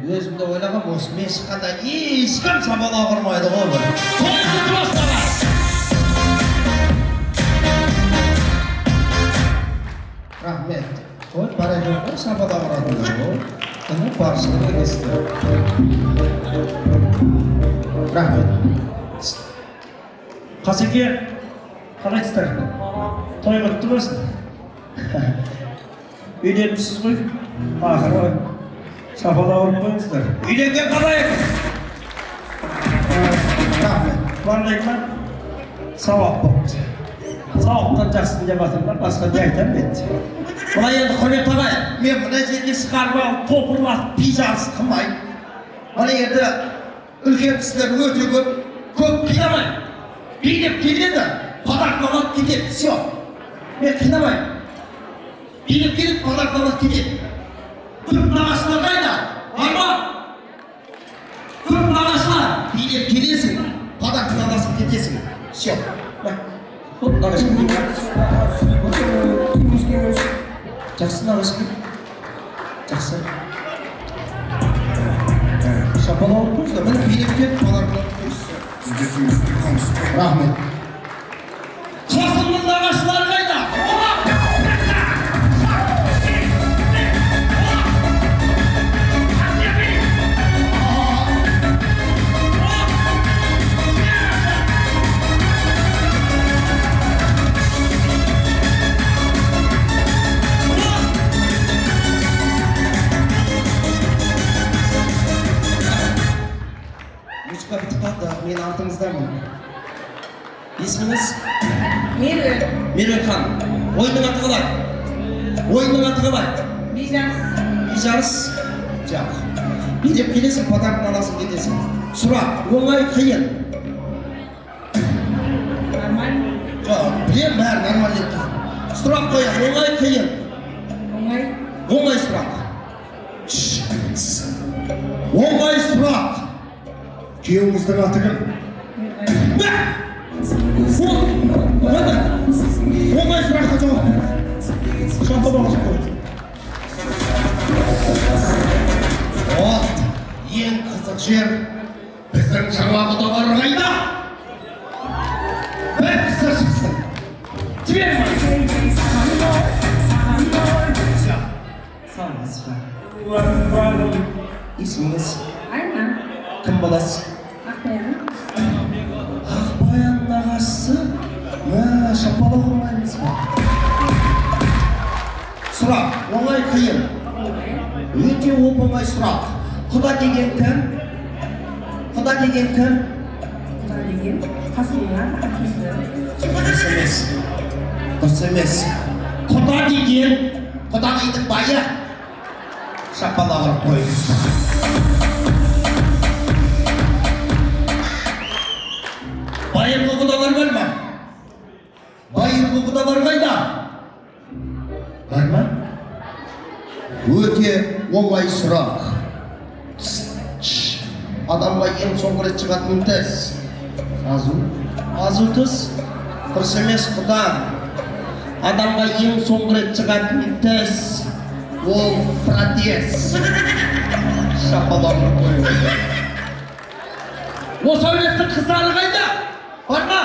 Өзімді ойлағам, осы мен шыққанда ешкім сабала құрмайды ғой бір. Тойды достарға! Рахмет. Ой, бар екен ғой, сабала құратындар ғой. Бұны баршылығы кесті. Рахмет. Қасеке, қалайсыздар? Той құтты болсын. Үйленіпсіз ғой? Ақыры сапала ұрып қойыңыздар. Үйленген қалай? Рахмет. Барлайықлар сауап болды. Сауаптан жақсын деп атырlar, басқа не айтам бетті. Бұлай енді құрмет ағай, мен мына жерге шығарып алып, топырлатып, би жарысы қылмайын. Мына енді үлкен кісілер өте көп қинамайын. Билеп келеді, подаркалап кетеді, все. Мен қинамайын. Билеп келеді, подаркалап кетеді. Көп нағашылар қайда? Бар ма? Көп нағашылар. Билеп келесің, подаркаласың кетесің. Все. Көп нағашым. Жақсы нағашым. Жақсы. Шапала ұрып қойыңыздар. Міне билеп келіп, подаркалап кетесің. Рахмет. Қасымның нағашылары қайда? Музыка бітіп қалды, мен артыңыздамын. Есіміңіз? Меруерхан. Ойынның аты қалай? Ойынның аты қалай? Бейжарыс. Жақ. Билеп келесің, подаркын аласың, кетесің. Сұрақ, оңай қиын. Жоқ, білем, бәрі нормально екен. Сұрақ қояр, оңай қиын. Оңай сұрақ. Оңай сұрақ. Күйеуіңіздің аты кім? Оңай сұраққа жауап. Шапалақ қойыңыз. Вот, ең қызық жер біздің жауабыдағылар қайда? Бір кісі шықсын. Жібермей. Саламатсыз ба? Есіміңіз? Кім боласыз? Ақбаян нағашысы? Шапалақ ұрмаймыз ба? Сұрақ, оңай қиын. Өте оп-оңай сұрақ. Құда деген кім? Құда деген кім? Дұрыс емес. Дұрыс емес. Құда деген Құдағидың байы. Шапалақ ұрып қойыңыз. Байырғы құдалар бар ма? Байырғы құдалар қайда? Бар ма? Өте оңай сұрақ. Адамға ең соңғы рет шығатын тіс. Азу тіс? Дұрыс емес құда. Адамға ең соңғы рет шығатын тіс. Ол протез. Шапалақ ұрып қойыңыз. Осы әулеттің қыздары қайда? Бар ма?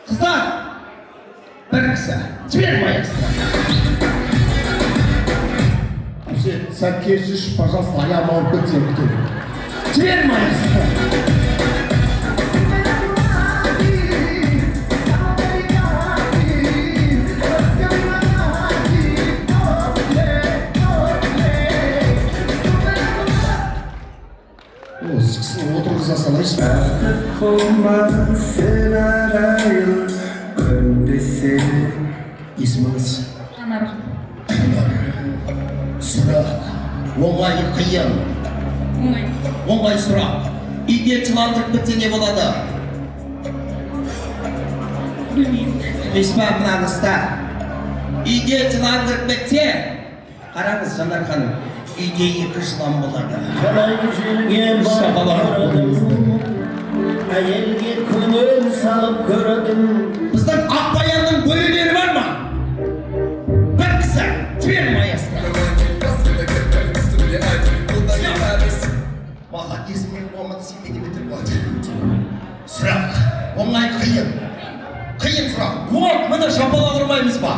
Қыздар? Бір кісі. Жібермайсыздар. Сәтке жүш, пожалуйста, аяғыма алып кетсем күтемін. Жібермайсыздар. Осы кісіні отырғыза салайшы. Есіміңіз? Сұрақ. Оңай қиын. Оңай сұрақ. Үйге жыландырып бітсе не болады? Білмеймін ба мынаңызда? Үйге жыландырып бітсе, қараңыз Жанар ханым, үйде 2 жылан болады. Әйелге көңіл салып көрдім. Біздің Ақбаянның бөлелері бар ма? Бір кісі, жібермайсыздар. есімен болмады сенбе деп бітіріп қойды. Сұрақ, оңай қиын. Қиын сұрақ. Вот, міне шапалақ ұрмаймыз ба?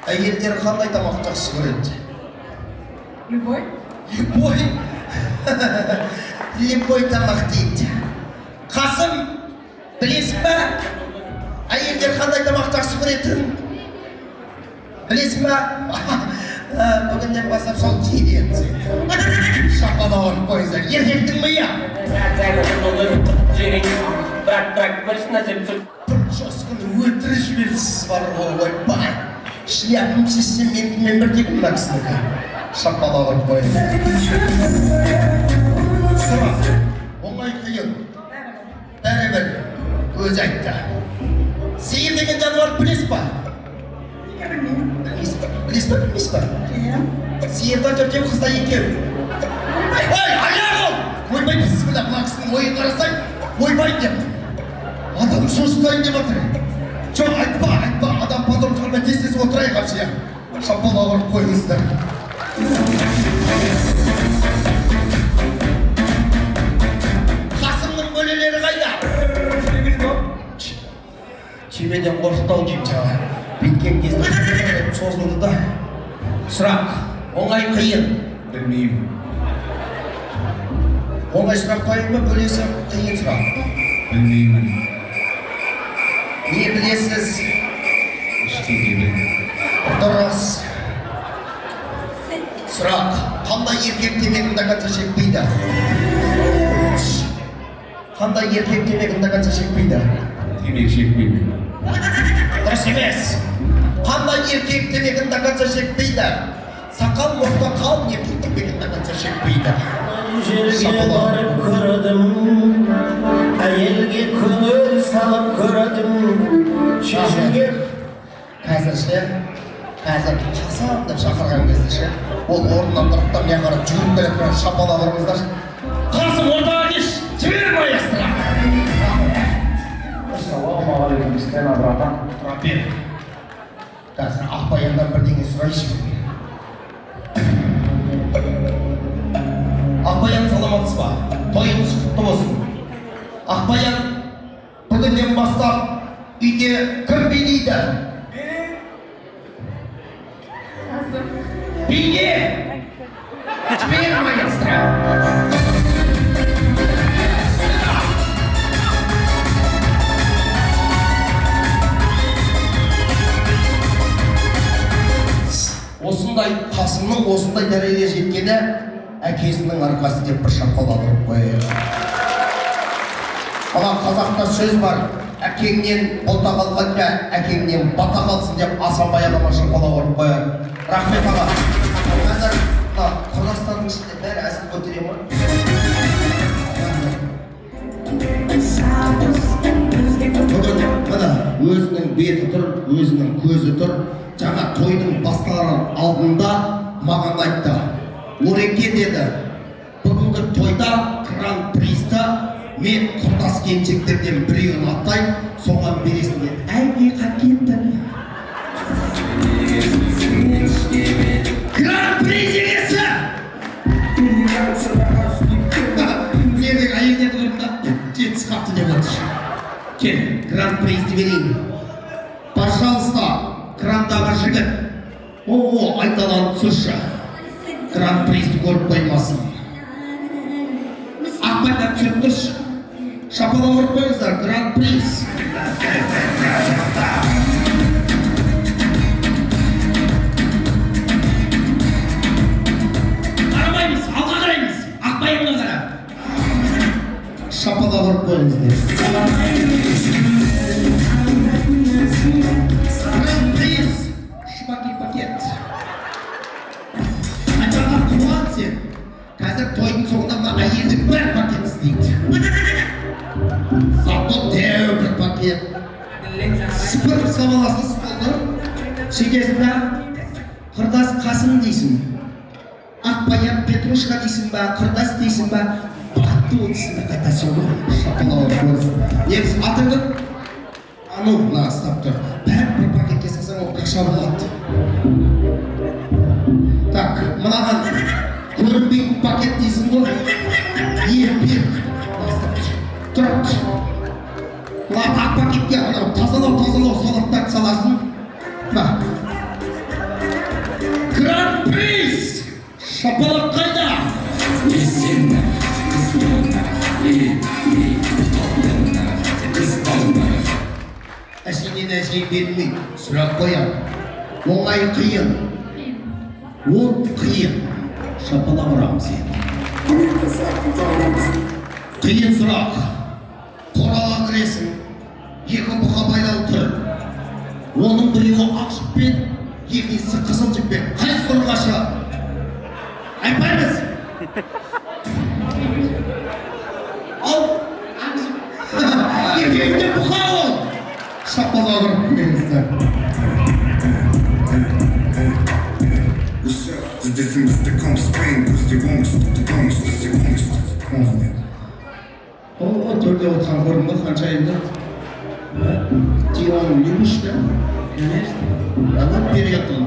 Әйелдер қандай тамақ жақсы көреді? Любой? Любой? Любой тамақ дейді. Қасым, білесің ба? Әйелдер қандай тамақ жақсы көретін? Білесің ба? Бүгіннен бастап сол жейден сен. Шапалақ ұрып қойыңыздар. Еркектің миы. Бір жосқын өлтіріп жіберіпсіз бар ғой, бай. Шляпым сізсен мен бірдей мына кісінікі. Шапалақ ұрып қойыңыздар. Сұрақ, оңай қиын. Бәрібір өзі айтты. Сиыр деген жануар білесіз ба? Білесіз ба, білмейсіз ба? Сиырда төртеу қызда екеу. Ой, аяғым! Ойбай, бісміллә, мына кісінің ойын қарасай, ойбай деп. Адам шошытайын деп отыр. Жоқ, айтпа, адам подробно тез-тез отырайық апшия. Шапалақ ұрып қойыңыздар. Қасымның бөлелері қайда? Чебеден қорқытау деймін жаңа. Беткен кезде созылды да. Сұрақ, оңай қиын. Білмеймін. Оңай сұрақ қойын ба, бөлесі қиын сұрақ? Білмеймін. Не білесіз? Ештеңе білмеймін. Дұрыс. Сұрақ, қандай еркек темекін қанша шекпейді? Қандай еркек темекін қанша шекпейді? Темек шекпеймін. Дұрыс емес. Қандай еркек темекін қанша шекпейді? Сақал мұртта қалың еркек темекін қанша шекпейді? Жерге барып көрдім, әйелге көңіл салып көрдім, шешімге. Қазір қасам деп шақырған кезде ше, ол орнынан тұрып та мен қарап жүріп келіп тұрған шапалақ ұрыңыздар. Қасым, ортаға кеш, жібер маэстро. Ассалаумағалейкум, Стена, братан. Тұра бер. Қазір Ақбаяндан бірдеңе сұрайшы. Ақбаян, саламатсыз ба? Тойыңыз құтты болсын. Ақбаян, бүгіннен бастап үйде кім билейді? Биге! Жібер маэстро. Осындай Қасымның осындай дәрежеге жеткені әкесінің арқасы деп бір шапалақ ұрып қояйық. Ана қазақта сөз бар, әкеңнен болта қалғанша әкеңнен бата қалсын деп Асаба ағама шапалақ ұрып қояйық. Рахмет аға. Қазір құрдастардың ішінде бәрі әзіл көтере ма? Бүгін мына өзінің беті тұр, өзінің көзі тұр. Жаңа тойдың басталар алдында маған айтты. Ореке деді, бүгінгі тойда гран-призді мен құрдас келіншектерден біреуін аттай, соған бересің деді. Әй, қакеттім. Гран-приз егесі! Менің әйелдер тұрымда жетіс қапты деп отыр. Кел, гран-призді берейін. Пожалуйста, грандағы жігіт. О, айталанып тұршы. Гран-призді көріп қоймасын. Ақбайдан түсіп тұршы. Шапалақ ұрып қойыңыздар, гран-приз. Қарамаймыз, алға қараймыз. Ақбайымға қара. Шапалақ ұрып қойыңыздар. Гран-приз. Шмаки пакет. Айталған туған сен. Қазір тойдың соңында мына әйелдің бір пакет істейді. Зато дәу бір пакет. Сыпырып сабаласыз болды. Сөйтесің құрдас Қасым дейсің. Ақбаян Петрушка дейсің ба, құрдас дейсің ба, бақытты дейсің ба, қайта сөйле. Шапалақ ұрып. Негізі атыңды анау мына ұстап тұр. Бәрі бір пакетке салсаң ол қақша болады. Так, мынаған Көрінбейтін пакет дейсің ғой. Епек. Тұрып. Ақ пакетке тазалау салаттарды саласын. Гран-приз! Шапалақ қайда? Әшейден әшейін бермей, сұрақ қоям. Оңай қиын. От қиын. Шапалақ ұрамыз енді. Қиын сұрақ. Қоралан кіресің. Екі бұқа байлау тұр. Оның біреуі ақ жіппен, екіншісі қызыл жіппен. Қай сұрға шығады? Айтпаймыз. Ал. Екеуінде бұқа ол. Шапалақ ұрып көңіздер. Здесь Mr. Come Spain, cause they won't stop, they won't stop, they won't stop. О, төрде отырған көрдің бе қанша енді? Тион любишь, да? Конечно. А вот вперед он.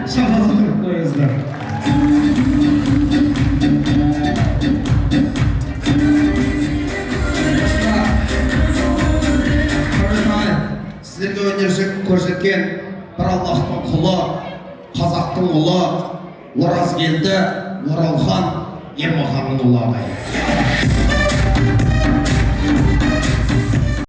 Шапалақ ұрып көңіздер. Сіздерге өнер көрсеткен бір Аллахтың құлы, қазақтың ұлы, Оразгелді, Оралхан, Ермаханның ұлы абай.